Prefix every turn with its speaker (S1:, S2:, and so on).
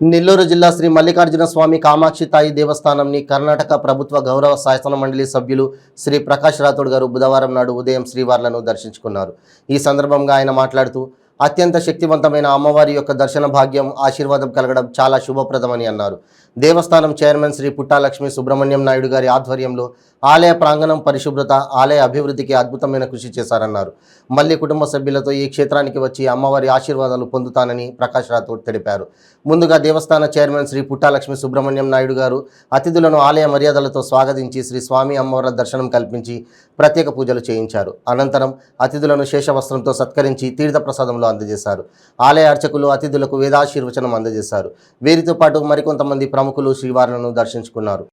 S1: నెల్లూరు జిల్లా శ్రీ మల్లికార్జున స్వామి కామాక్షి తాయి దేవస్థానంని కర్ణాటక ప్రభుత్వ గౌరవ శాసన మండలి సభ్యులు శ్రీ ప్రకాష్ రాథోడ్ గారు బుధవారం నాడు ఉదయం శ్రీవార్లను దర్శించుకున్నారు. ఈ సందర్భంగా ఆయన మాట్లాడుతూ అత్యంత శక్తివంతమైన అమ్మవారి యొక్క దర్శన భాగ్యం ఆశీర్వాదం కలగడం చాలా శుభప్రదమని అన్నారు. దేవస్థానం చైర్మన్ శ్రీ పుట్టాలక్ష్మి సుబ్రహ్మణ్యం నాయుడు గారి ఆధ్వర్యంలో ఆలయ ప్రాంగణం పరిశుభ్రత, ఆలయ అభివృద్ధికి అద్భుతమైన కృషి చేశారన్నారు. మళ్ళీ కుటుంబ సభ్యులతో ఈ క్షేత్రానికి వచ్చి అమ్మవారి ఆశీర్వాదాలు పొందుతానని ప్రకాష్ రాథోడ్ తెలిపారు. ముందుగా దేవస్థాన చైర్మన్ శ్రీ పుట్టాలక్ష్మి సుబ్రహ్మణ్యం నాయుడు గారు అతిథులను ఆలయ మర్యాదలతో స్వాగతించి శ్రీ స్వామి అమ్మవార్ల దర్శనం కల్పించి ప్రత్యేక పూజలు చేయించారు. అనంతరం అతిథులను శేషవస్త్రంతో సత్కరించి తీర్థప్రసాదంలో అందజేశారు. ఆలయ అర్చకులు అతిథులకు వేదాశీర్వచనం అందజేశారు. వీరితో పాటు మరికొంతమంది ప్రముఖులు శ్రీవార్లను దర్శించుకున్నారు.